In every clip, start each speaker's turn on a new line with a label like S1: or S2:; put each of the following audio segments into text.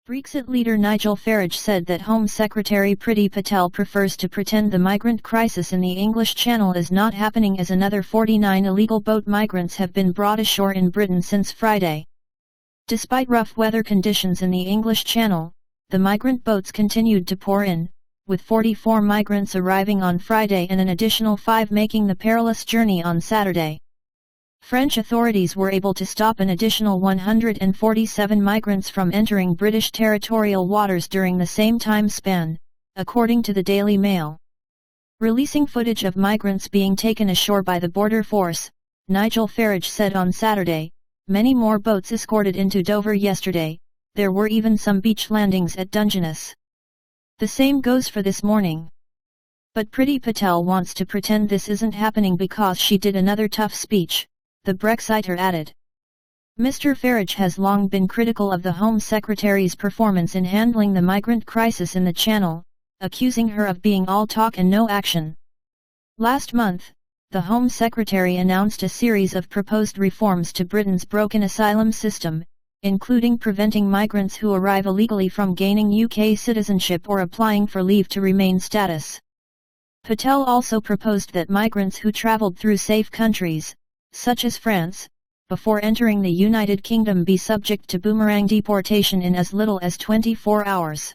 S1: Brexit leader Nigel Farage said that Home Secretary Priti Patel prefers to pretend the migrant crisis in the English Channel is not happening, as another 49 illegal boat migrants have been brought ashore in Britain since Friday. Despite rough weather conditions in the English Channel, the migrant boats continued to pour in, with 44 migrants arriving on Friday and an additional 5 making the perilous journey on Saturday. French authorities were able to stop an additional 147 migrants from entering British territorial waters during the same time span, according to the Daily Mail. Releasing footage of migrants being taken ashore by the border force, Nigel Farage said on Saturday, many more boats escorted into Dover yesterday, there were even some beach landings at Dungeness. The same goes for this morning. But Priti Patel wants to pretend this isn't happening because she did another tough speech, the Brexiter added. Mr. Farage has long been critical of the Home Secretary's performance in handling the migrant crisis in the Channel, accusing her of being all talk and no action. Last month, the Home Secretary announced a series of proposed reforms to Britain's broken asylum system, including preventing migrants who arrive illegally from gaining UK citizenship or applying for leave to remain status. Patel also proposed that migrants who travelled through safe countries, such as France, before entering the United Kingdom be subject to boomerang deportation in as little as 24 hours.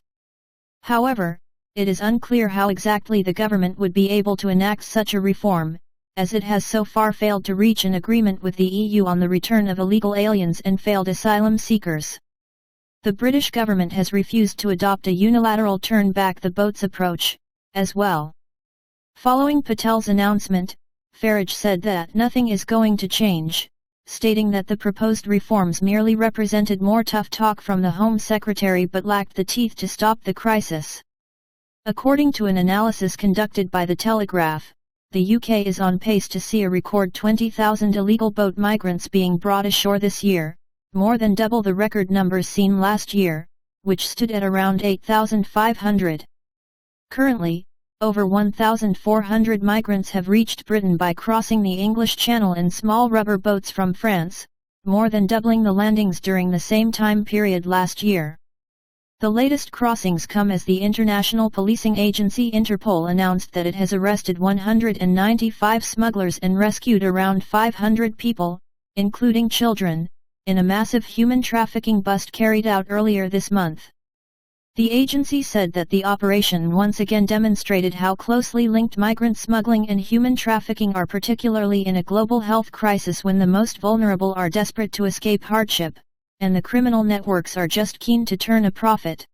S1: However, it is unclear how exactly the government would be able to enact such a reform, as it has so far failed to reach an agreement with the EU on the return of illegal aliens and failed asylum seekers. The British government has refused to adopt a unilateral turn back the boats approach, as well. Following Patel's announcement, Farage said that nothing is going to change, stating that the proposed reforms merely represented more tough talk from the Home Secretary but lacked the teeth to stop the crisis. According to an analysis conducted by The Telegraph, the UK is on pace to see a record 20,000 illegal boat migrants being brought ashore this year, more than double the record numbers seen last year, which stood at around 8,500. Currently, over 1,400 migrants have reached Britain by crossing the English Channel in small rubber boats from France, more than doubling the landings during the same time period last year. The latest crossings come as the international policing agency Interpol announced that it has arrested 195 smugglers and rescued around 500 people, including children, in a massive human trafficking bust carried out earlier this month. The agency said that the operation once again demonstrated how closely linked migrant smuggling and human trafficking are, particularly in a global health crisis when the most vulnerable are desperate to escape hardship, and the criminal networks are just keen to turn a profit.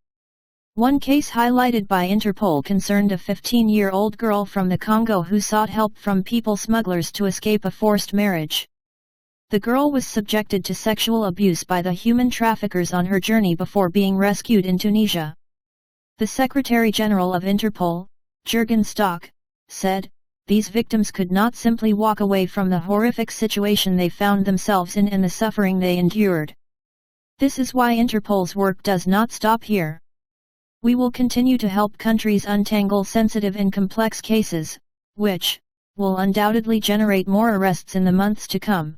S1: One case highlighted by Interpol concerned a 15-year-old girl from the Congo who sought help from people smugglers to escape a forced marriage. The girl was subjected to sexual abuse by the human traffickers on her journey before being rescued in Tunisia. The Secretary-General of Interpol, Jürgen Stock, said, "These victims could not simply walk away from the horrific situation they found themselves in and the suffering they endured. This is why Interpol's work does not stop here. We will continue to help countries untangle sensitive and complex cases, which will undoubtedly generate more arrests in the months to come."